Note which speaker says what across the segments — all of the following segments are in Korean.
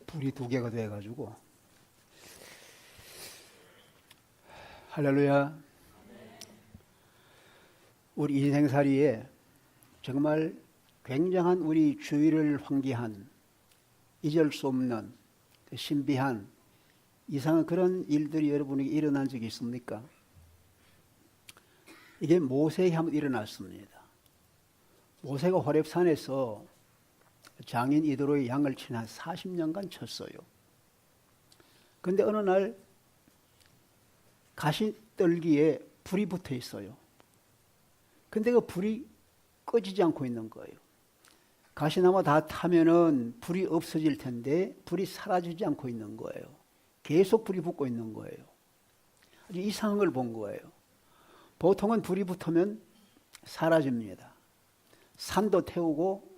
Speaker 1: 불이 두 개가 돼가지고 할렐루야. 우리 인생살이에 정말 굉장한 우리 주위를 환기한 잊을 수 없는 신비한 이상한 그런 일들이 여러분에게 일어난 적이 있습니까? 이게 모세에게 한번 일어났습니다. 모세가 호렙산에서 장인 이드로의 양을 한 40년간 쳤어요. 그런데 어느 날 가시떨기에 불이 붙어 있어요. 근데 그 불이 꺼지지 않고 있는 거예요. 가시나무 다 타면은 불이 없어질 텐데 불이 사라지지 않고 있는 거예요. 계속 불이 붙고 있는 거예요. 아주 이상한 걸 본 거예요. 보통은 불이 붙으면 사라집니다. 산도 태우고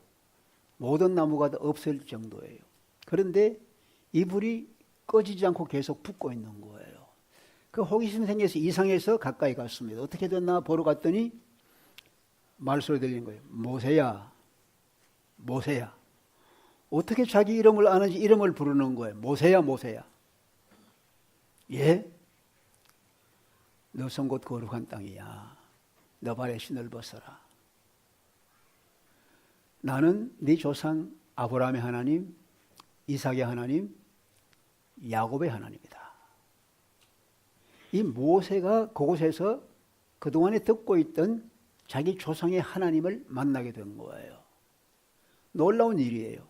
Speaker 1: 모든 나무가 다 없을 정도예요. 그런데 이 불이 꺼지지 않고 계속 붙고 있는 거예요. 그 호기심 생겨서 이상해서 가까이 갔습니다. 어떻게 됐나 보러 갔더니 말소리 들리는 거예요. 모세야, 모세야. 어떻게 자기 이름을 아는지 이름을 부르는 거예요. 모세야, 모세야. 예? 너 손 곧 거룩한 땅이야. 너 발에 신을 벗어라. 나는 네 조상 아브라함의 하나님, 이삭의 하나님, 야곱의 하나님이다. 이 모세가 그곳에서 그동안에 듣고 있던 자기 조상의 하나님을 만나게 된 거예요. 놀라운 일이에요.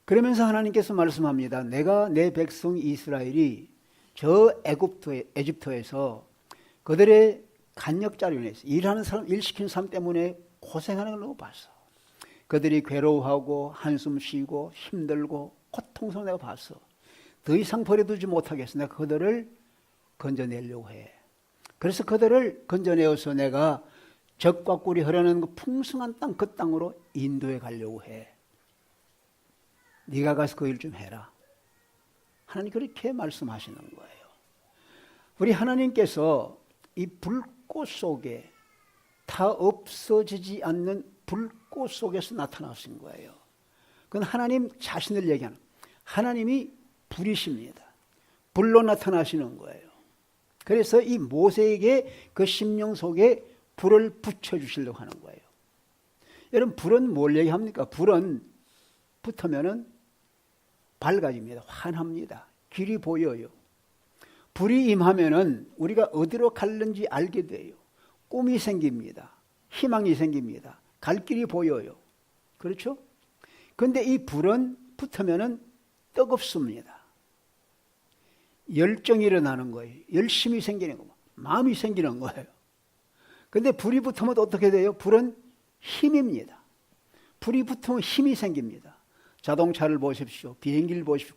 Speaker 1: 그러면서 하나님께서 말씀합니다. 내가 내 백성 이스라엘이 저 에집트에서 그들의 간역자로 인해서 일하는 사람, 일 시키는 사람 때문에 고생하는 걸 너무 봤어. 그들이 괴로워하고 한숨 쉬고 힘들고 고통스러워 내가 봤어. 더 이상 버려두지 못하겠어. 내가 그들을 건져내려고 해. 그래서 그들을 건져내어서 내가 젖과 꿀이 흐르는 그 풍성한 땅, 그 땅으로 인도해 가려고 해. 네가 가서 그 일 좀 해라. 하나님 그렇게 말씀하시는 거예요. 우리 하나님께서 이 불꽃 속에 다 없어지지 않는 불꽃 속에서 나타나신 거예요. 그건 하나님 자신을 얘기하는, 하나님이 불이십니다. 불로 나타나시는 거예요. 그래서 이 모세에게 그 심령 속에 불을 붙여주시려고 하는 거예요. 여러분, 불은 뭘 얘기합니까? 불은 붙으면은 밝아집니다. 환합니다. 길이 보여요. 불이 임하면은 우리가 어디로 갈는지 알게 돼요. 꿈이 생깁니다. 희망이 생깁니다. 갈 길이 보여요. 그렇죠? 근데 이 불은 붙으면은 뜨겁습니다. 열정이 일어나는 거예요. 열심이 생기는 거예요. 마음이 생기는 거예요. 근데 불이 붙으면 어떻게 돼요? 불은 힘입니다. 불이 붙으면 힘이 생깁니다. 자동차를 보십시오. 비행기를 보십시오.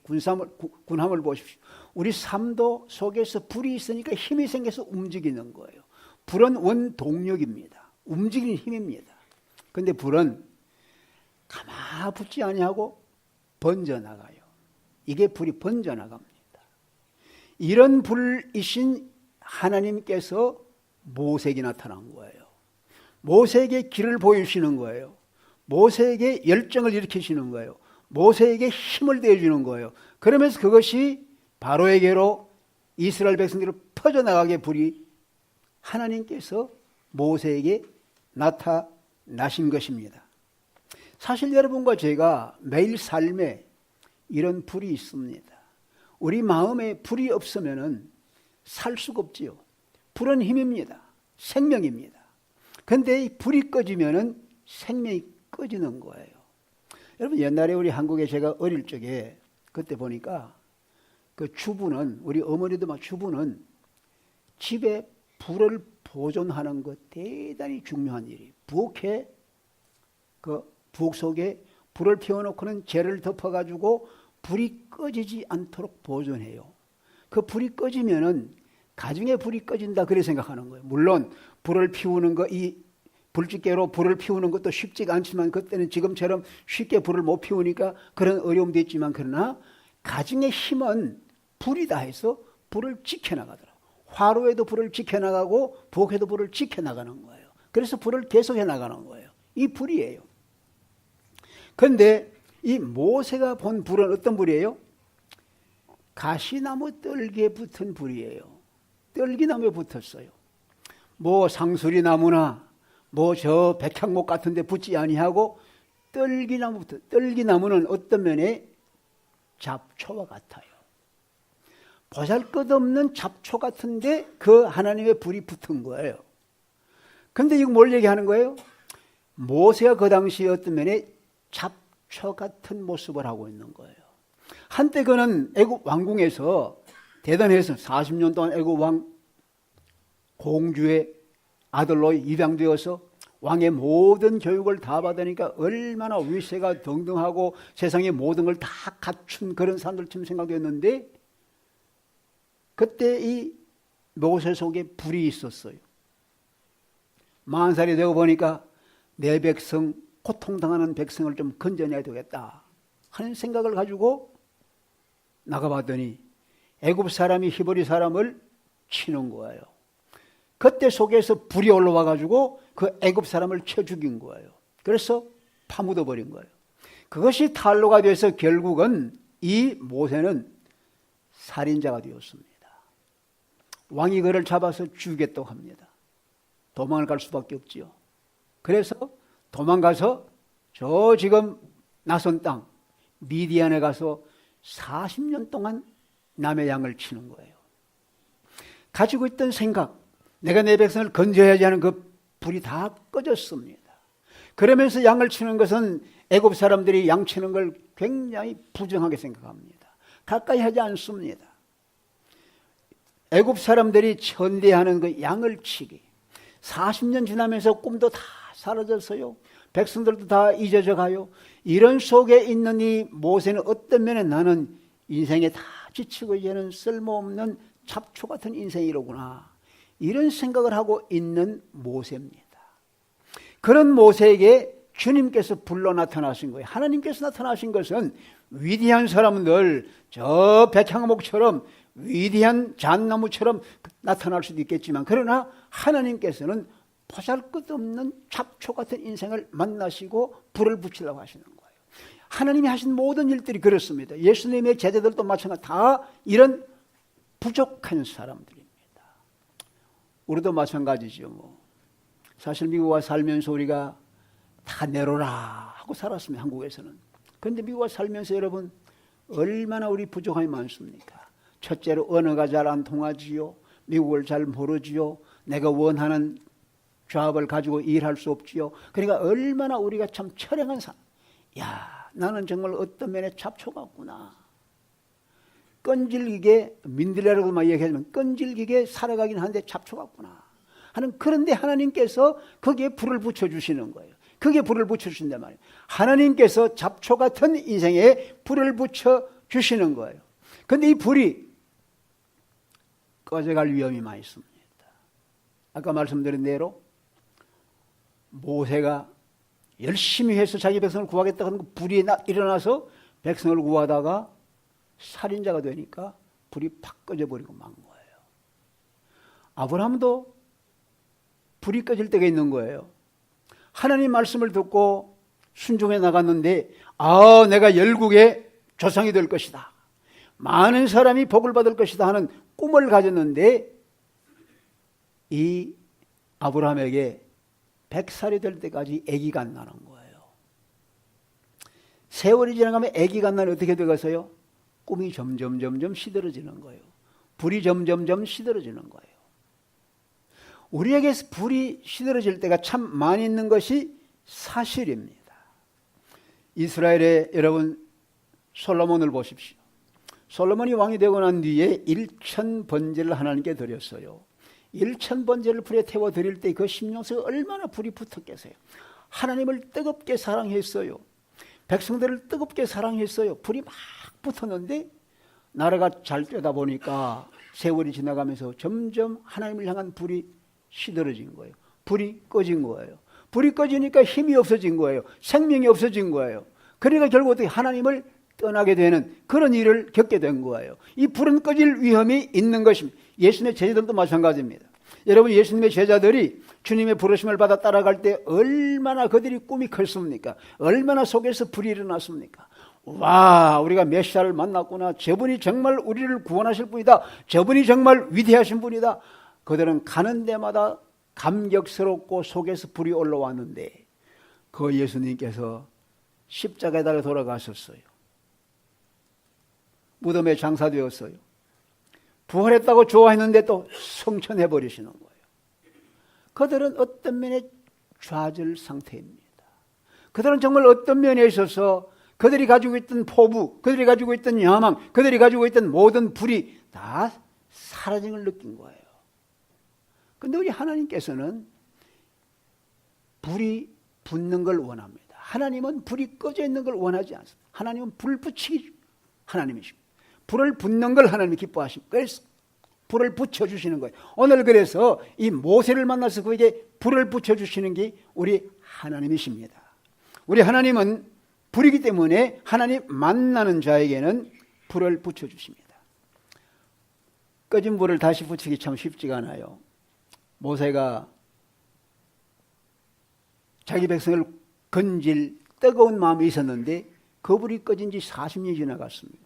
Speaker 1: 군함을 보십시오. 우리 삶도 속에서 불이 있으니까 힘이 생겨서 움직이는 거예요. 불은 원동력입니다. 움직이는 힘입니다. 근데 불은 가만 붙지 아니하고 번져나가요. 이게 불이 번져나갑니다. 이런 불이신 하나님께서 모세에게 나타난 거예요. 모세에게 길을 보여주시는 거예요. 모세에게 열정을 일으키시는 거예요. 모세에게 힘을 대주는 거예요. 그러면서 그것이 바로에게로 이스라엘 백성들로 퍼져나가게 불이 하나님께서 모세에게 나타나신 것입니다. 사실 여러분과 제가 매일 삶에 이런 불이 있습니다. 우리 마음에 불이 없으면 살 수가 없지요. 불은 힘입니다. 생명입니다. 그런데 이 불이 꺼지면 생명이 꺼지는 거예요. 여러분, 옛날에 우리 한국에 제가 어릴 적에 그때 보니까 그 주부는, 우리 어머니도 막 주부는 집에 불을 보존하는 것 대단히 중요한 일이에요. 부엌에, 그 부엌 속에 불을 피워놓고는 재를 덮어가지고 불이 꺼지지 않도록 보존해요. 그 불이 꺼지면은 가정에 불이 꺼진다 그렇게 생각하는 거예요. 물론 불을 피우는 거, 이 불집게로 불을 피우는 것도 쉽지가 않지만 그때는 지금처럼 쉽게 불을 못 피우니까 그런 어려움도 있지만, 그러나 가정의 힘은 불이다 해서 불을 지켜나가더라고요. 화로에도 불을 지켜나가고 부엌에도 불을 지켜나가는 거예요. 그래서 불을 계속해 나가는 거예요. 이 불이에요. 그런데 이 모세가 본 불은 어떤 불이에요? 가시나무 떨기에 붙은 불이에요. 떨기나무에 붙었어요. 뭐 상수리 나무나 뭐 저 백향목 같은 데 붙지 아니하고 떨기나무부터. 떨기나무는 어떤 면에 잡초와 같아요. 보잘것없는 잡초 같은데 그 하나님의 불이 붙은 거예요. 근데 이거 뭘 얘기하는 거예요? 모세가 그 당시에 어떤 면에 잡초 같은 모습을 하고 있는 거예요. 한때 그는 애굽 왕궁에서 대단해서 40년 동안 애굽 왕 공주의 아들로 입양되어서 왕의 모든 교육을 다 받으니까 얼마나 위세가 등등하고 세상의 모든 걸 다 갖춘 그런 사람들처럼 생각했는데 그때 이 모세 속에 불이 있었어요. 40살이 되고 보니까 내 백성, 고통당하는 백성을 좀 건져내야 되겠다 하는 생각을 가지고 나가봤더니 애굽 사람이 히브리 사람을 치는 거예요. 그때 속에서 불이 올라와 가지고 그 애굽 사람을 쳐 죽인 거예요. 그래서 파묻어 버린 거예요. 그것이 탄로가 돼서 결국은 이 모세는 살인자가 되었습니다. 왕이 그를 잡아서 죽이겠다고 합니다. 도망을 갈 수밖에 없지요. 그래서 도망가서 저 지금 나선 땅 미디안에 가서 40년 동안 남의 양을 치는 거예요. 가지고 있던 생각, 내가 내 백성을 건져야지 하는 그 불이 다 꺼졌습니다. 그러면서 양을 치는 것은 애굽 사람들이 양 치는 걸 굉장히 부정하게 생각합니다. 가까이 하지 않습니다. 애굽 사람들이 천대하는 그 양을 치기, 40년 지나면서 꿈도 다 사라졌어요. 백성들도 다 잊어져 가요. 이런 속에 있는 이 모세는 어떤 면에 나는 인생에 다 지치고 이제는 쓸모없는 잡초 같은 인생이로구나, 이런 생각을 하고 있는 모세입니다. 그런 모세에게 주님께서 불러 나타나신 거예요. 하나님께서 나타나신 것은 위대한 사람들, 저 백향목처럼 위대한 잣나무처럼 나타날 수도 있겠지만, 그러나 하나님께서는 보잘것없는 잡초 같은 인생을 만나시고 불을 붙이려고 하시는 거예요. 하나님이 하신 모든 일들이 그렇습니다. 예수님의 제자들도 마찬가지, 다 이런 부족한 사람들입니다. 우리도 마찬가지죠. 뭐 사실 미국 와 살면서 우리가 다 내로라 하고 살았습니다. 한국에서는. 그런데 미국 와 살면서 여러분 얼마나 우리 부족함이 많습니까? 첫째로 언어가 잘 안 통하지요. 미국을 잘 모르지요. 내가 원하는 잡을 가지고 일할 수 없지요. 그러니까 얼마나 우리가 참 처량한 사람. 야, 나는 정말 어떤 면에 잡초 같구나. 끈질기게, 민들레라고만 얘기하지만 끈질기게 살아가긴 하는데 잡초 같구나 하는, 그런데 하나님께서 거기에 불을 붙여주시는 거예요. 거기에 불을 붙여주신단 말이에요. 하나님께서 잡초 같은 인생에 불을 붙여주시는 거예요. 그런데 이 불이 꺼져갈 위험이 많이 있습니다. 아까 말씀드린 대로 모세가 열심히 해서 자기 백성을 구하겠다 하는 불이 일어나서 백성을 구하다가 살인자가 되니까 불이 팍 꺼져버리고 만 거예요. 아브라함도 불이 꺼질 때가 있는 거예요. 하나님 말씀을 듣고 순종해 나갔는데, 내가 열국의 조상이 될 것이다, 많은 사람이 복을 받을 것이다 하는 꿈을 가졌는데, 이 아브라함에게 100살이 될 때까지 아기가 안 나는 거예요. 세월이 지나가면 아기가 안 나면 어떻게 되겠어요? 꿈이 점점 시들어지는 거예요. 불이 점점 시들어지는 거예요. 우리에게 불이 시들어질 때가 참 많이 있는 것이 사실입니다. 이스라엘의 여러분 솔로몬을 보십시오. 솔로몬이 왕이 되고 난 뒤에 1000번제를 하나님께 드렸어요. 1000번제를 불에 태워 드릴 때 그 심령속에 얼마나 불이 붙었겠어요. 하나님을 뜨겁게 사랑했어요. 백성들을 뜨겁게 사랑했어요. 불이 막 붙었는데 나라가 잘 되다 보니까 세월이 지나가면서 점점 하나님을 향한 불이 시들어진 거예요. 불이 꺼진 거예요. 불이 꺼지니까 힘이 없어진 거예요. 생명이 없어진 거예요. 그러니까 결국 어떻게 하나님을 떠나게 되는 그런 일을 겪게 된 거예요. 이 불은 꺼질 위험이 있는 것입니다. 예수님의 제자들도 마찬가지입니다. 여러분, 예수님의 제자들이 주님의 부르심을 받아 따라갈 때 얼마나 그들이 꿈이 컸습니까? 얼마나 속에서 불이 일어났습니까? 와, 우리가 메시아를 만났구나. 저분이 정말 우리를 구원하실 분이다. 저분이 정말 위대하신 분이다. 그들은 가는 데마다 감격스럽고 속에서 불이 올라왔는데 그 예수님께서 십자가에 달려 돌아가셨어요. 무덤에 장사되었어요. 부활했다고 좋아했는데 또 성천해버리시는 거예요. 그들은 어떤 면에 좌절 상태입니다. 그들은 정말 어떤 면에 있어서 그들이 가지고 있던 포부, 그들이 가지고 있던 야망, 그들이 가지고 있던 모든 불이 다 사라진 걸 느낀 거예요. 그런데 우리 하나님께서는 불이 붙는 걸 원합니다. 하나님은 불이 꺼져 있는 걸 원하지 않습니다. 하나님은 불 붙이기 하나님이십니다. 불을 붙는 걸 하나님이 기뻐하십니다. 그래서 불을 붙여주시는 거예요. 오늘 그래서 이 모세를 만나서 그에게 불을 붙여주시는 게 우리 하나님이십니다. 우리 하나님은 불이기 때문에 하나님 만나는 자에게는 불을 붙여주십니다. 꺼진 불을 다시 붙이기 참 쉽지가 않아요. 모세가 자기 백성을 건질 뜨거운 마음이 있었는데 그 불이 꺼진 지 40년이 지나갔습니다.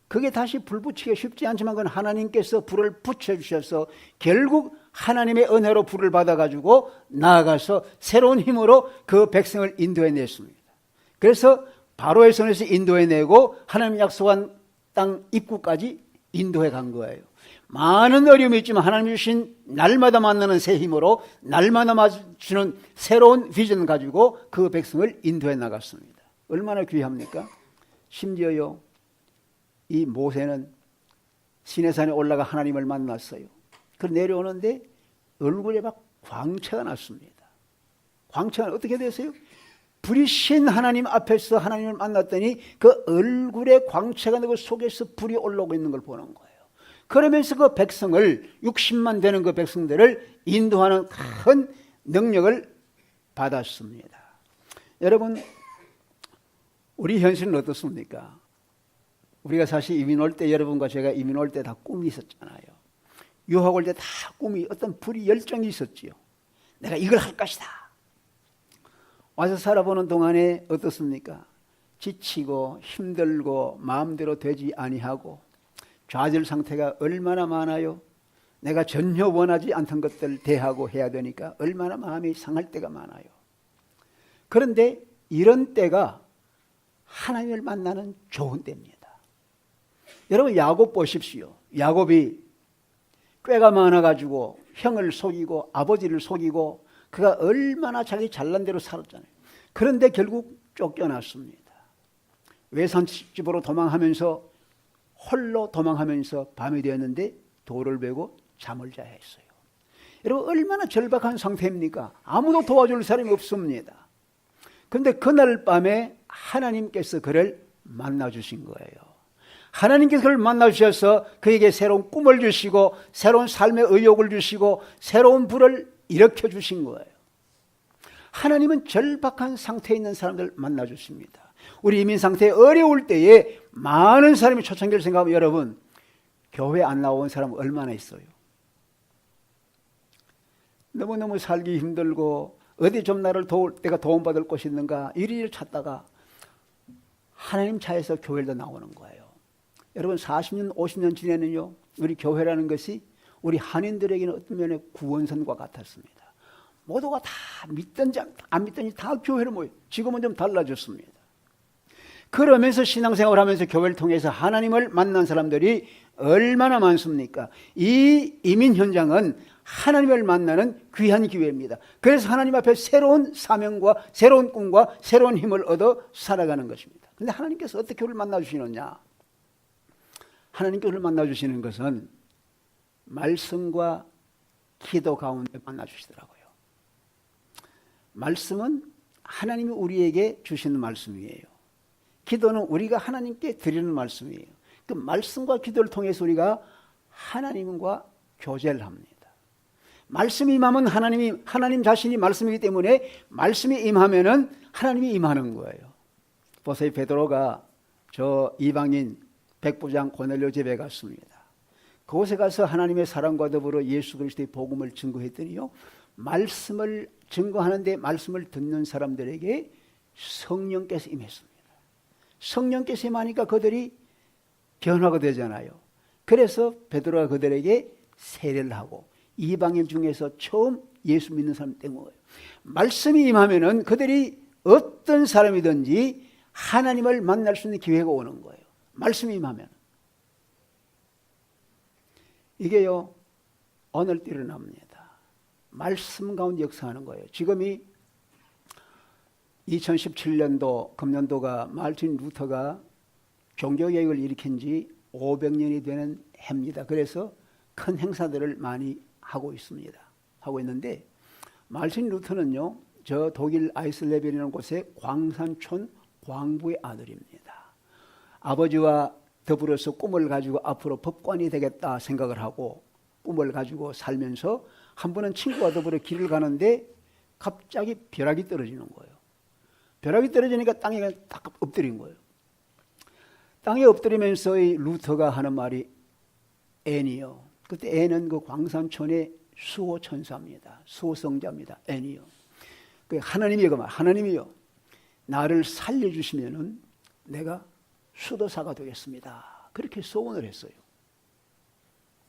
Speaker 1: 그게 다시 불 붙이기가 쉽지 않지만 그건 하나님께서 불을 붙여주셔서 결국 하나님의 은혜로 불을 받아가지고 나아가서 새로운 힘으로 그 백성을 인도해냈습니다. 그래서 바로의 손에서 인도해내고 하나님 약속한 땅 입구까지 인도해 간 거예요. 많은 어려움이 있지만 하나님 주신 날마다 만나는 새 힘으로 날마다 주는 새로운 비전 가지고 그 백성을 인도해 나갔습니다. 얼마나 귀합니까? 심지어요, 이 모세는 시내산에 올라가 하나님을 만났어요. 그 내려오는데 얼굴에 막 광채가 났습니다. 광채가 어떻게 됐어요? 불이 신 하나님 앞에서 하나님을 만났더니 그 얼굴에 광채가 나고 속에서 불이 올라오고 있는 걸 보는 거예요. 그러면서 그 백성을 60만 되는 그 백성들을 인도하는 큰 능력을 받았습니다. 여러분, 우리 현실은 어떻습니까? 우리가 사실 이민 올 때 여러분과 제가 이민 올 때 다 꿈이 있었잖아요. 유학 올 때 다 꿈이 어떤 불이 열정이 있었지요. 내가 이걸 할 것이다. 와서 살아보는 동안에 어떻습니까? 지치고 힘들고 마음대로 되지 아니하고 좌절 상태가 얼마나 많아요. 내가 전혀 원하지 않던 것들 대하고 해야 되니까 얼마나 마음이 상할 때가 많아요. 그런데 이런 때가 하나님을 만나는 좋은 때입니다. 여러분 야곱 보십시오. 야곱이 꾀가 많아가지고 형을 속이고 아버지를 속이고 그가 얼마나 자기 잘난 대로 살았잖아요. 그런데 결국 쫓겨났습니다. 외산집으로 도망하면서 홀로 도망하면서 밤이 되었는데 돌을 베고 잠을 자야 했어요. 여러분 얼마나 절박한 상태입니까? 아무도 도와줄 사람이 없습니다. 그런데 그날 밤에 하나님께서 그를 만나주신 거예요. 하나님께서 그를 만나주셔서 그에게 새로운 꿈을 주시고 새로운 삶의 의욕을 주시고 새로운 불을 일으켜 주신 거예요. 하나님은 절박한 상태에 있는 사람들을 만나주십니다. 우리 이민 상태에 어려울 때에 많은 사람이 초창기를 생각하면 여러분 교회 안 나온 사람 얼마나 있어요? 너무너무 살기 힘들고 어디 좀 나를 도울 내가 도움받을 곳이 있는가 이리를 찾다가 하나님 차에서 교회를 나오는 거예요. 여러분 40년 50년 지내는요 우리 교회라는 것이 우리 한인들에게는 어떤 면에 구원선과 같았습니다. 모두가 다 믿든지 안 믿든지 다 교회를 모여요. 지금은 좀 달라졌습니다. 그러면서 신앙생활을 하면서 교회를 통해서 하나님을 만난 사람들이 얼마나 많습니까? 이 이민 현장은 하나님을 만나는 귀한 기회입니다. 그래서 하나님 앞에 새로운 사명과 새로운 꿈과 새로운 힘을 얻어 살아가는 것입니다. 그런데 하나님께서 어떻게 우리를 만나주시느냐? 하나님께서 우리를 만나주시는 것은 말씀과 기도 가운데 만나주시더라고요. 말씀은 하나님이 우리에게 주시는 말씀이에요. 기도는 우리가 하나님께 드리는 말씀이에요. 그 말씀과 기도를 통해서 우리가 하나님과 교제를 합니다. 말씀이 임하면 하나님 자신이 말씀이기 때문에 말씀이 임하면은 하나님이 임하는 거예요. 보세요. 베드로가 저 이방인 백부장 고넬료 집에 갔습니다. 그곳에 가서 하나님의 사랑과 더불어 예수 그리스도의 복음을 증거했더니요. 말씀을 증거하는데 말씀을 듣는 사람들에게 성령께서 임했습니다. 성령께서 임하니까 그들이 변화가 되잖아요. 그래서 베드로가 그들에게 세례를 하고 이방인 중에서 처음 예수 믿는 사람 된 거예요. 말씀이 임하면은 그들이 어떤 사람이든지 하나님을 만날 수 있는 기회가 오는 거예요. 말씀이 임하면. 이게요, 오늘 일어납니다. 말씀 가운데 역사하는 거예요. 지금이 2017년도, 금년도가 마르틴 루터가 종교개혁을 일으킨 지 500년이 되는 해입니다. 그래서 큰 행사들을 많이 하고 있습니다. 하고 있는데, 마르틴 루터는요, 저 독일 아이슬레벨이라는 곳의 광산촌 광부의 아들입니다. 아버지와 더불어서 꿈을 가지고 앞으로 법관이 되겠다 생각을 하고 꿈을 가지고 살면서 한 번은 친구와 더불어 길을 가는데 갑자기 벼락이 떨어지는 거예요. 벼락이 떨어지니까 땅에 딱 엎드린 거예요. 땅에 엎드리면서 이 루터가 하는 말이 앤이요. 그때 앤은 그 광산촌의 수호 천사입니다. 수호 성자입니다. 앤이요. 그 하나님이 그 말, 하나님이요. 나를 살려주시면은 내가 수도사가 되겠습니다. 그렇게 소원을 했어요.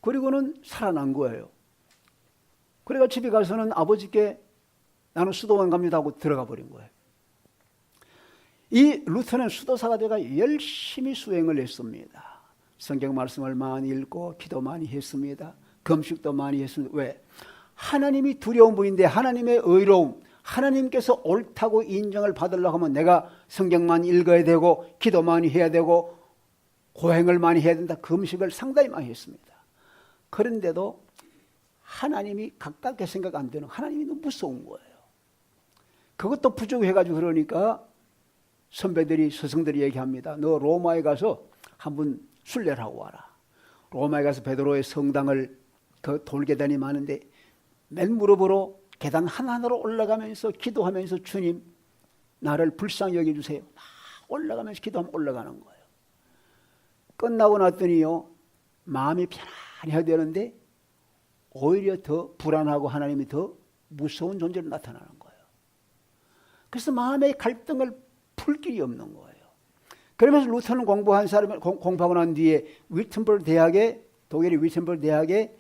Speaker 1: 그리고는 살아난 거예요. 그래가 집에 가서는 아버지께 나는 수도원 갑니다 하고 들어가 버린 거예요. 이 루터는 수도사가 되가 열심히 수행을 했습니다. 성경 말씀을 많이 읽고 기도 많이 했습니다. 금식도 많이 했습니다. 왜? 하나님이 두려운 분인데 하나님의 의로움, 하나님께서 옳다고 인정을 받으려고 하면 내가 성경만 읽어야 되고 기도 많이 해야 되고 고행을 많이 해야 된다. 금식을 상당히 많이 했습니다. 그런데도 하나님이 가깝게 생각 안 되는, 하나님이 너무 무서운 거예요. 그것도 부족해가지고 그러니까 선배들이, 스승들이 얘기합니다. 너 로마에 가서 한번 순례를 하고 와라. 로마에 가서 베드로의 성당을, 그 돌계단이 많은데 맨 무릎으로 계단 하나하나로 올라가면서 기도하면서 주님 나를 불쌍히 여겨주세요. 막 올라가면서 기도하면 올라가는 거예요. 끝나고 났더니요, 마음이 편안해야 되는데 오히려 더 불안하고 하나님이 더 무서운 존재로 나타나는 거예요. 그래서 마음의 갈등을 풀 길이 없는 거예요. 그러면서 루터는 공부한 사람을 공부하고 난 뒤에 위튼버그 대학에, 독일의 위튼버그 대학에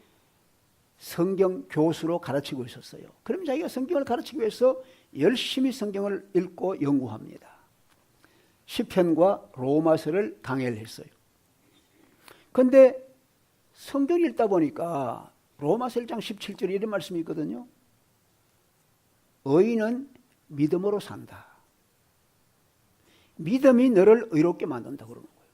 Speaker 1: 성경 교수로 가르치고 있었어요. 그럼 자기가 성경을 가르치기 위해서 열심히 성경을 읽고 연구합니다. 시편과 로마서를 강해를 했어요. 그런데 성경을 읽다 보니까 로마서 1장 17절에 이런 말씀이 있거든요. 의인은 믿음으로 산다. 믿음이 너를 의롭게 만든다 그러는 거예요.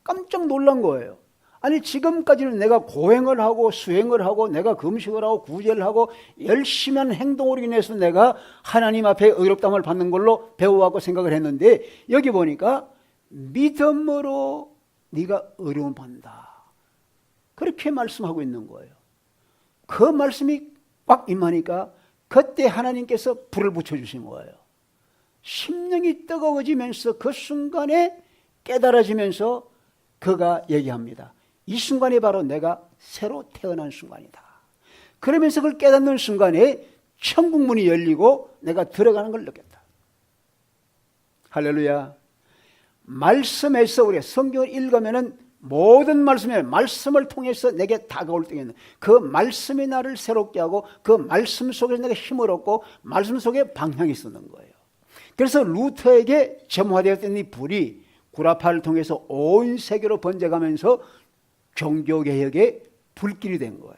Speaker 1: 깜짝 놀란 거예요. 아니 지금까지는 내가 고행을 하고 수행을 하고 내가 금식을 하고 구제를 하고 열심히 한 행동으로 인해서 내가 하나님 앞에 의롭다함을 받는 걸로 배워왔고 생각을 했는데 여기 보니까 믿음으로 네가 의로움 받는다. 그렇게 말씀하고 있는 거예요. 그 말씀이 꽉 임하니까 그때 하나님께서 불을 붙여주신 거예요. 심령이 뜨거워지면서 그 순간에 깨달아지면서 그가 얘기합니다. 이 순간이 바로 내가 새로 태어난 순간이다. 그러면서 그걸 깨닫는 순간에 천국 문이 열리고 내가 들어가는 걸 느꼈다. 할렐루야. 말씀에서 우리가 성경을 읽으면은 모든 말씀을 통해서 내게 다가올 때에는 그 말씀이 나를 새롭게 하고 그 말씀 속에서 내가 힘을 얻고 말씀 속에 방향이 있었는 거예요. 그래서 루터에게 점화되었던 이 불이 구라파를 통해서 온 세계로 번져가면서 종교개혁의 불길이 된 거예요.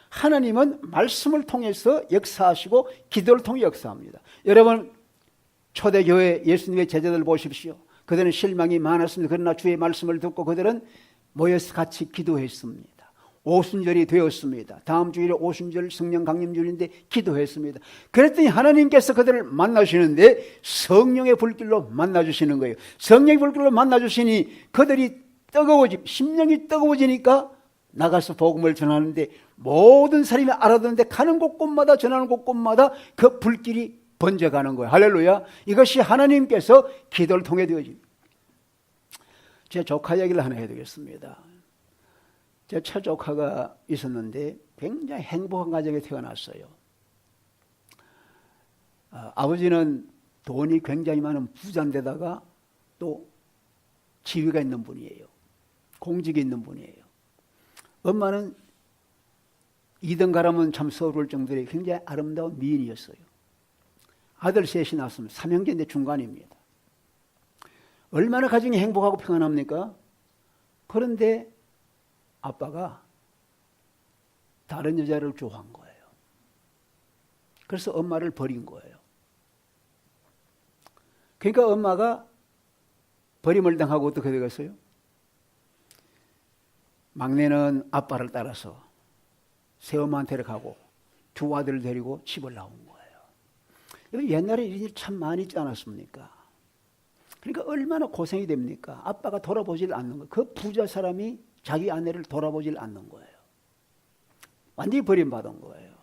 Speaker 1: 하나님은 말씀을 통해서 역사하시고 기도를 통해 역사합니다. 여러분 초대교회 예수님의 제자들 보십시오. 그들은 실망이 많았습니다. 그러나 주의 말씀을 듣고 그들은 모여서 같이 기도했습니다. 오순절이 되었습니다. 다음 주일에 오순절 성령 강림주일인데 기도했습니다. 그랬더니 하나님께서 그들을 만나시는데 성령의 불길로 만나주시는 거예요. 성령의 불길로 만나주시니 그들이 심령이 뜨거워지니까 나가서 복음을 전하는데 모든 사람이 알아듣는데 가는 곳곳마다 전하는 곳곳마다 그 불길이 번져가는 거예요. 할렐루야. 이것이 하나님께서 기도를 통해 되어집니다. 제 조카 얘기를 하나 해야 되겠습니다. 제 처조카가 있었는데 굉장히 행복한 가정에 태어났어요. 아버지는 돈이 굉장히 많은 부자인데다가 또 지위가 있는 분이에요. 공직이 있는 분이에요. 엄마는 2등 가라면 참 서러울 정도로 굉장히 아름다운 미인이었어요. 아들 셋이 낳았으면 3형제인데 중간입니다. 얼마나 가정이 행복하고 평안합니까? 그런데 아빠가 다른 여자를 좋아한 거예요. 그래서 엄마를 버린 거예요. 그러니까 엄마가 버림을 당하고 어떻게 되겠어요? 막내는 아빠를 따라서 새엄마한테 가고 두 아들을 데리고 집을 나온 거예요. 옛날에 이런 일 참 많이 있지 않았습니까? 그러니까 얼마나 고생이 됩니까? 아빠가 돌아보질 않는 거예요. 그 부자 사람이 자기 아내를 돌아보질 않는 거예요. 완전히 버림받은 거예요.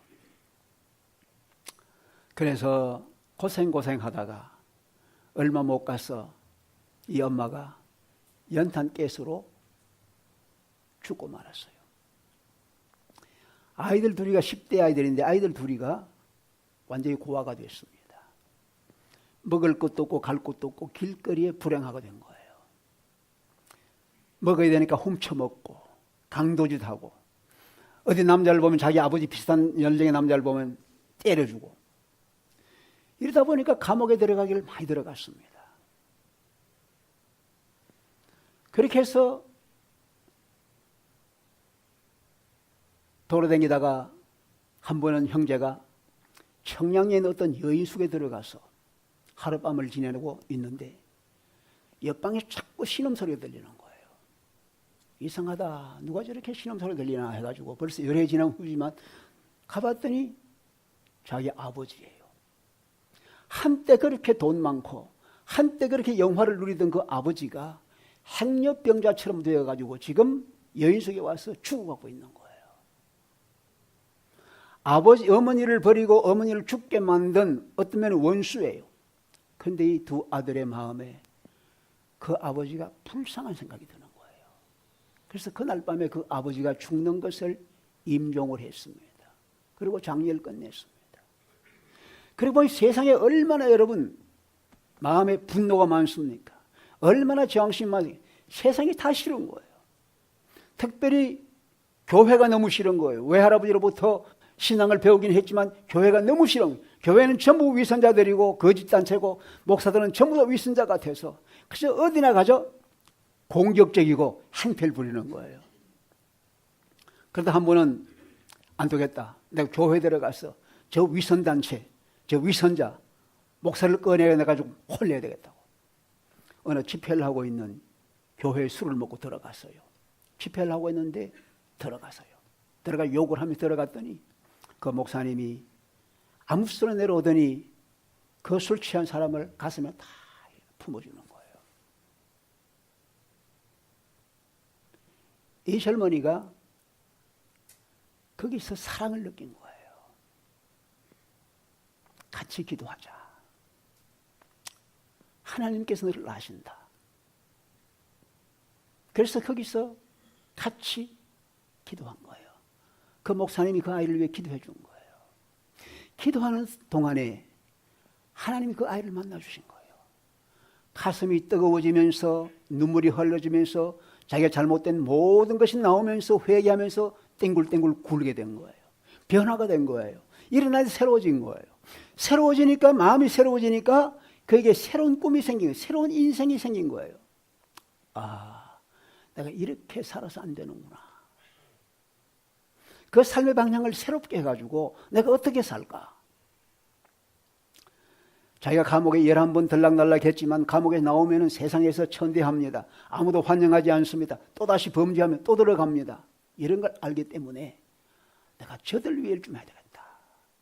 Speaker 1: 그래서 고생하다가 얼마 못 가서 이 엄마가 연탄가스로 죽고 말았어요. 아이들 둘이가 10대 아이들인데 아이들 둘이가 완전히 고아가 됐습니다. 먹을 것도 없고 갈 곳도 없고 길거리에 불행하게 된 거예요. 먹어야 되니까 훔쳐먹고 강도짓 하고 어디 남자를 보면 자기 아버지 비슷한 연령의 남자를 보면 때려주고 이러다 보니까 감옥에 들어가기를 많이 들어갔습니다. 그렇게 해서 돌아다니다가 한 번은 형제가 청량리에 있는 어떤 여인숙에 들어가서 하룻밤을 지내고 있는데 옆방에 자꾸 신음소리가 들리는 거예요. 이상하다. 누가 저렇게 신음소리가 들리나 해가지고 벌써 열흘이 지난 후지만 가봤더니 자기 아버지예요. 한때 그렇게 돈 많고 한때 그렇게 영화를 누리던 그 아버지가 행렬병자처럼 되어가지고 지금 여인숙에 와서 죽어가고 있는 거예요. 어머니를 버리고 어머니를 죽게 만든 어떤 면은 원수예요. 그런데 이 두 아들의 마음에 그 아버지가 불쌍한 생각이 드는 거예요. 그래서 그날 밤에 그 아버지가 죽는 것을 임종을 했습니다. 그리고 장례를 끝냈습니다. 그리고 보니 세상에 얼마나 여러분 마음에 분노가 많습니까? 얼마나 정신이 많이 세상이 다 싫은 거예요. 특별히 교회가 너무 싫은 거예요. 외할아버지로부터 신앙을 배우긴 했지만 교회가 너무 싫은 거예요. 교회는 전부 위선자들이고 거짓단체고 목사들은 전부 다 위선자 같아서 그래서 어디나 가죠? 공격적이고 행패를 부리는 거예요. 그러다 한 번은 안 되겠다. 내가 교회 들어가서 저 위선단체, 저 위선자 목사를 꺼내가지고 혼내야 되겠다고. 어느 집회를 하고 있는 교회에 술을 먹고 들어갔어요. 집회를 하고 있는데 들어가서요. 들어가 욕을 하며 들어갔더니 그 목사님이 아무 소리 내려오더니 그 술 취한 사람을 가슴에 다 품어주는 거예요. 이 젊은이가 거기서 사랑을 느낀 거예요. 같이 기도하자. 하나님께서 너를 아신다. 그래서 거기서 같이 기도한 거예요. 그 목사님이 그 아이를 위해 기도해 준 거예요. 기도하는 동안에 하나님이 그 아이를 만나주신 거예요. 가슴이 뜨거워지면서 눈물이 흘러지면서 자기가 잘못된 모든 것이 나오면서 회개하면서 땡굴땡굴 굴게 된 거예요. 변화가 된 거예요. 일어나서 새로워진 거예요. 새로워지니까 마음이 새로워지니까 그에게 새로운 꿈이 생긴 거예요. 새로운 인생이 생긴 거예요. 아, 내가 이렇게 살아서 안 되는구나. 그 삶의 방향을 새롭게 해가지고 내가 어떻게 살까? 자기가 감옥에 11번 들락날락 했지만 감옥에 나오면 세상에서 천대합니다. 아무도 환영하지 않습니다. 또다시 범죄하면 또 들어갑니다. 이런 걸 알기 때문에 내가 저들 위해 좀 해야 되겠다.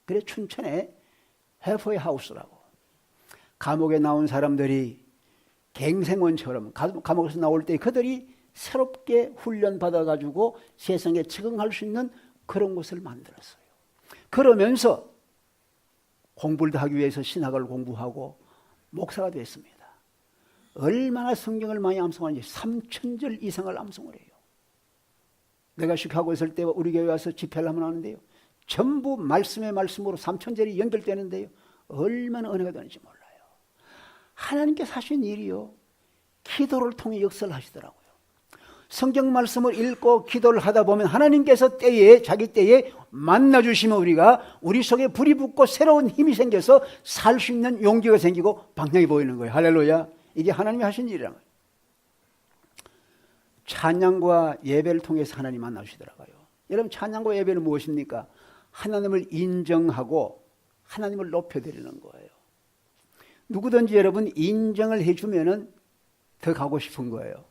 Speaker 1: 그래 춘천에 해퍼의 하우스라고 감옥에 나온 사람들이 갱생원처럼 감옥에서 나올 때 그들이 새롭게 훈련받아가지고 세상에 적응할 수 있는 그런 곳을 만들었어요. 그러면서 공부를 하기 위해서 신학을 공부하고 목사가 됐습니다. 얼마나 성경을 많이 암송하는지 3,000절 이상을 암송을 해요. 내가 식하고 있을 때 우리 교회 와서 집회를 하면 하는데요. 전부 말씀의 말씀으로 3,000절이 연결되는데요. 얼마나 은혜가 되는지 몰라요. 하나님께서 하신 일이요. 기도를 통해 역사를 하시더라고요. 성경 말씀을 읽고 기도를 하다 보면 하나님께서 자기 때에 만나주시면 우리가 우리 속에 불이 붙고 새로운 힘이 생겨서 살 수 있는 용기가 생기고 방향이 보이는 거예요. 할렐루야. 이게 하나님이 하신 일이란 거예요. 찬양과 예배를 통해서 하나님 만나주시더라고요. 여러분, 찬양과 예배는 무엇입니까? 하나님을 인정하고 하나님을 높여드리는 거예요. 누구든지 여러분 인정을 해주면은 더 가고 싶은 거예요.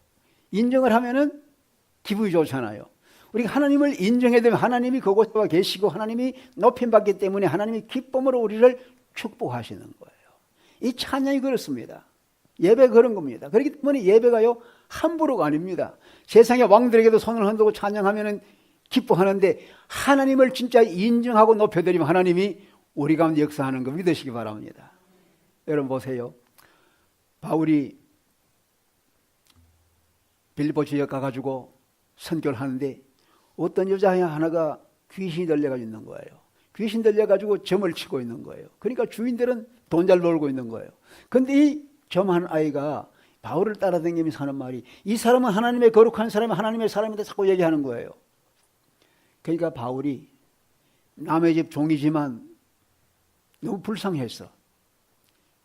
Speaker 1: 인정을 하면은 기분이 좋잖아요. 우리가 하나님을 인정해야 되면 하나님이 그곳에 와 계시고 하나님이 높임받기 때문에 하나님이 기쁨으로 우리를 축복하시는 거예요. 이 찬양이 그렇습니다. 예배가 그런 겁니다. 그렇기 때문에 예배가요 함부로가 아닙니다. 세상의 왕들에게도 손을 흔들고 찬양하면은 기뻐하는데 하나님을 진짜 인정하고 높여드리면 하나님이 우리 가운데 역사하는 거 믿으시기 바랍니다. 여러분 보세요. 바울이 빌립보 지역 가가지고 선교를 하는데 어떤 여자 하나가 귀신이 들려가지고 있는 거예요. 귀신 들려가지고 점을 치고 있는 거예요. 그러니까 주인들은 돈 잘 벌고 있는 거예요. 그런데 이 점한 아이가 바울을 따라다니면서 하는 말이 이 사람은 하나님의 거룩한 사람이 하나님의 사람이다 자꾸 얘기하는 거예요. 그러니까 바울이 남의 집 종이지만 너무 불쌍해서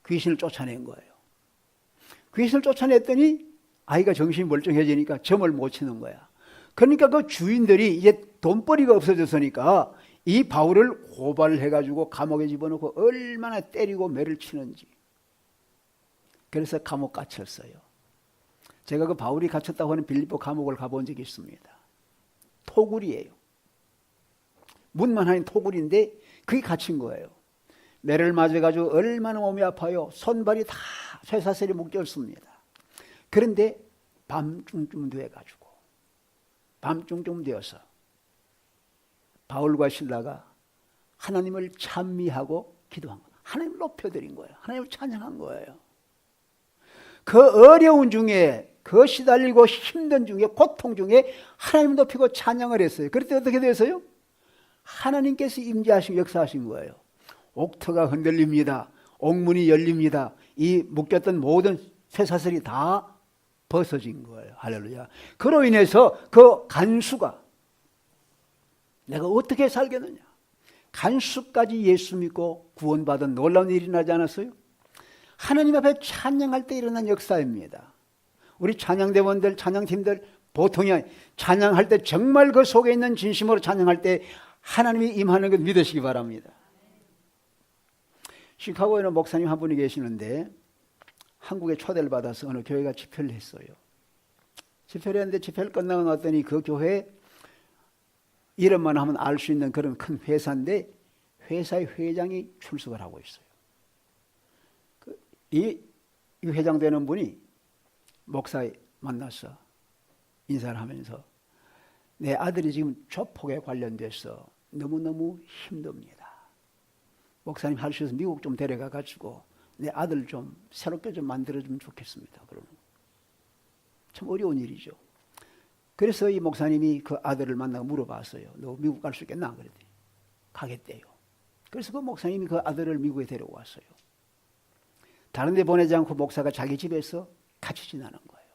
Speaker 1: 귀신을 쫓아낸 거예요. 귀신을 쫓아냈더니 아이가 정신이 멀쩡해지니까 점을 못 치는 거야. 그러니까 그 주인들이 이제 돈벌이가 없어졌으니까 이 바울을 고발을 해가지고 감옥에 집어넣고 얼마나 때리고 매를 치는지. 그래서 감옥 갇혔어요. 제가 그 바울이 갇혔다고 하는 빌립보 감옥을 가본 적이 있습니다. 토굴이에요. 문만 하는 토굴인데 그게 갇힌 거예요. 매를 맞아가지고 얼마나 몸이 아파요. 손발이 다 쇠사슬이 묶였습니다. 그런데 밤중쯤 돼가지고 밤중쯤 되어서 바울과 실라가 하나님을 찬미하고 기도한 거예요. 하나님을 높여드린 거예요. 하나님을 찬양한 거예요. 그 어려운 중에 그 시달리고 힘든 중에 고통 중에 하나님을 높이고 찬양을 했어요. 그럴 때 어떻게 됐어요? 하나님께서 임재하시고 역사하신 거예요. 옥터가 흔들립니다. 옥문이 열립니다. 이 묶였던 모든 쇠사슬이 다 벗어진 거예요. 할렐루야. 그로 인해서 그 간수가 내가 어떻게 살겠느냐. 간수까지 예수 믿고 구원받은 놀라운 일이 나지 않았어요? 하나님 앞에 찬양할 때 일어난 역사입니다. 우리 찬양대원들, 찬양팀들 보통이 아니 찬양할 때 정말 그 속에 있는 진심으로 찬양할 때 하나님이 임하는 것 믿으시기 바랍니다. 시카고에는 목사님 한 분이 계시는데 한국에 초대를 받아서 어느 교회가 집회를 했어요. 집회를 했는데 집회를 끝나고 나왔더니 그 교회 이름만 하면 알 수 있는 그런 큰 회사인데 회사의 회장이 출석을 하고 있어요. 이 회장 되는 분이 목사에 만나서 인사를 하면서 내 아들이 지금 조폭에 관련돼서 너무너무 힘듭니다. 목사님 할 수 있어서 미국 좀 데려가 가지고 내 아들 좀 새롭게 좀 만들어주면 좋겠습니다. 그러면 참 어려운 일이죠. 그래서 이 목사님이 그 아들을 만나고 물어봤어요. 너 미국 갈 수 있겠나? 그랬더니 가겠대요. 그래서 그 목사님이 그 아들을 미국에 데려왔어요. 다른 데 보내지 않고 목사가 자기 집에서 같이 지내는 거예요.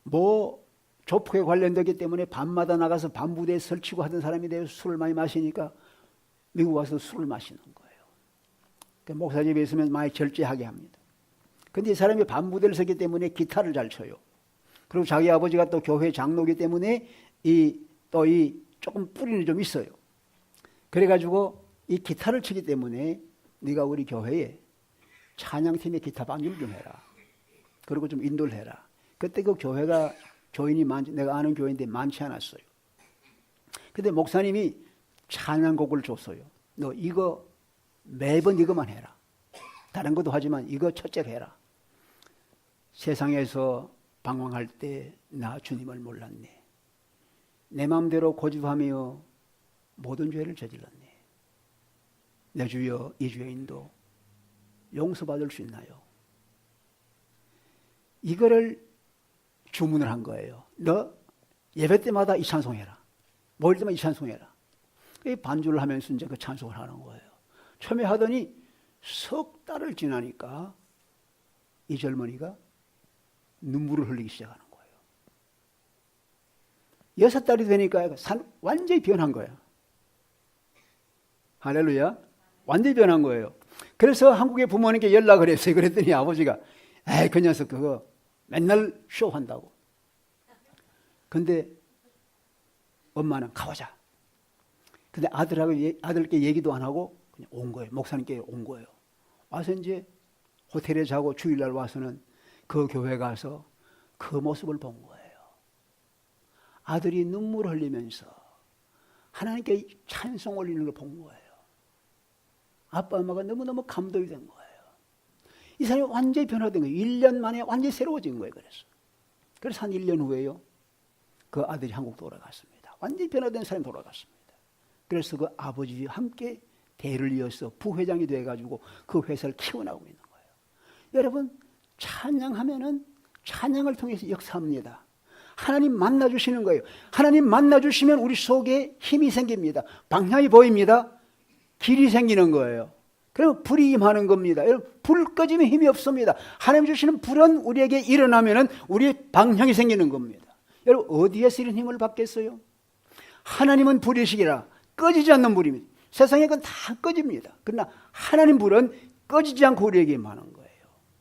Speaker 1: 뭐 조폭에 관련되기 때문에 밤마다 나가서 밤부대에 설치고 하던 사람이 되어서 술을 많이 마시니까 미국 와서 술을 마시는 거예요. 그러니까 목사 집에 있으면 많이 절제하게 합니다. 그런데 이 사람이 밤부대를 서기 때문에 기타를 잘 쳐요. 그리고 자기 아버지가 또 교회 장로이기 때문에 이 조금 뿌리는 좀 있어요. 그래가지고 이 기타를 치기 때문에 네가 우리 교회에 찬양팀의 기타 반주를 좀 해라. 그리고 좀 인도를 해라. 그때 그 교회가 교인이 내가 아는 교회인데 많지 않았어요. 근데 목사님이 찬양곡을 줬어요. 너 이거 매번 이거만 해라. 다른 것도 하지만 이거 첫째 해라. 세상에서 방황할 때 나 주님을 몰랐네. 내 마음대로 고집하며 모든 죄를 저질렀네. 내 주여 이 죄인도 용서받을 수 있나요? 이거를 주문을 한 거예요. 너 예배 때마다 이 찬송해라. 모일 때마다 이 찬송해라. 이 반주를 하면서 이제 그 찬송을 하는 거예요. 처음에 하더니 석 달을 지나니까 이 젊은이가 눈물을 흘리기 시작하는 거예요. 6달이 되니까 완전히 변한 거예요. 할렐루야. 완전히 변한 거예요. 그래서 한국의 부모님께 연락을 했어요. 그랬더니 아버지가 에이 그 녀석 그거 맨날 쇼한다고. 근데 엄마는 가보자. 근데 아들께 얘기도 안 하고 그냥 온 거예요. 목사님께 온 거예요. 와서 이제 호텔에 자고 주일날 와서는 그 교회 가서 그 모습을 본 거예요. 아들이 눈물 흘리면서 하나님께 찬송 올리는 걸 본 거예요. 아빠 엄마가 너무너무 감동이 된 거예요. 이 사람이 완전히 변화된 거예요. 1년 만에 완전히 새로워진 거예요. 그래서 한 1년 후에요. 그 아들이 한국 돌아갔습니다. 완전히 변화된 사람이 돌아갔습니다. 그래서 그 아버지와 함께 대를 이어서 부회장이 돼가지고 그 회사를 키워나가고 있는 거예요. 여러분 찬양하면은 찬양을 통해서 역사합니다. 하나님 만나주시는 거예요. 하나님 만나주시면 우리 속에 힘이 생깁니다. 방향이 보입니다. 길이 생기는 거예요. 그럼 불이 임하는 겁니다. 여러분 불 꺼지면 힘이 없습니다. 하나님 주시는 불은 우리에게 일어나면은 우리의 방향이 생기는 겁니다. 여러분 어디에서 이런 힘을 받겠어요? 하나님은 불이시기라 꺼지지 않는 불입니다. 세상에 그건 다 꺼집니다. 그러나 하나님 불은 꺼지지 않고 우리에게 임하는 거예요.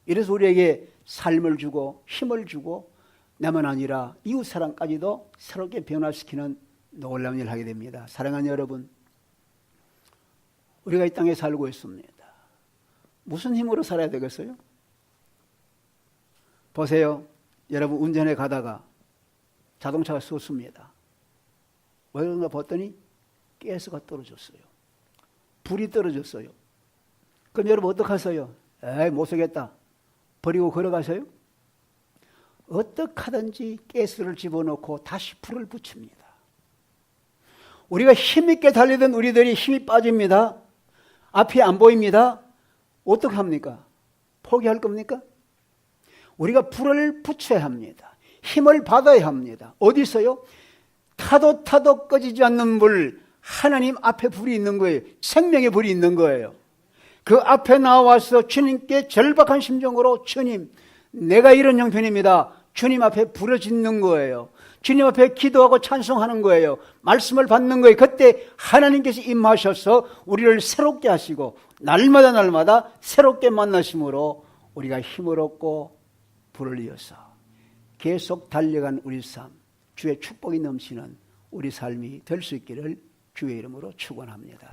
Speaker 1: 이래서 우리에게 삶을 주고 힘을 주고 나만 아니라 이웃 사람까지도 새롭게 변화시키는 놀라운 일을 하게 됩니다. 사랑하는 여러분, 우리가 이 땅에 살고 있습니다. 무슨 힘으로 살아야 되겠어요? 보세요. 여러분 운전해 가다가 자동차가 쏘습니다. 왜 그런가 봤더니 가스가 떨어졌어요. 불이 떨어졌어요. 그럼 여러분 어떡하세요? 에이 못 쓰겠다. 버리고 걸어가세요? 어떻게 하든지 가스를 집어넣고 다시 불을 붙입니다. 우리가 힘있게 달리던 우리들이 힘이 빠집니다. 앞이 안 보입니다. 어떻게 합니까? 포기할 겁니까? 우리가 불을 붙여야 합니다. 힘을 받아야 합니다. 어디서요? 타도 꺼지지 않는 불, 하나님 앞에 불이 있는 거예요. 생명의 불이 있는 거예요. 그 앞에 나와서 주님께 절박한 심정으로 주님, 내가 이런 형편입니다. 주님 앞에 부르짖는 거예요. 주님 앞에 기도하고 찬송하는 거예요. 말씀을 받는 거예요. 그때 하나님께서 임하셔서 우리를 새롭게 하시고 날마다 새롭게 만나심으로 우리가 힘을 얻고 불을 이어서 계속 달려간 우리 삶, 주의 축복이 넘치는 우리 삶이 될 수 있기를 주의 이름으로 축원합니다.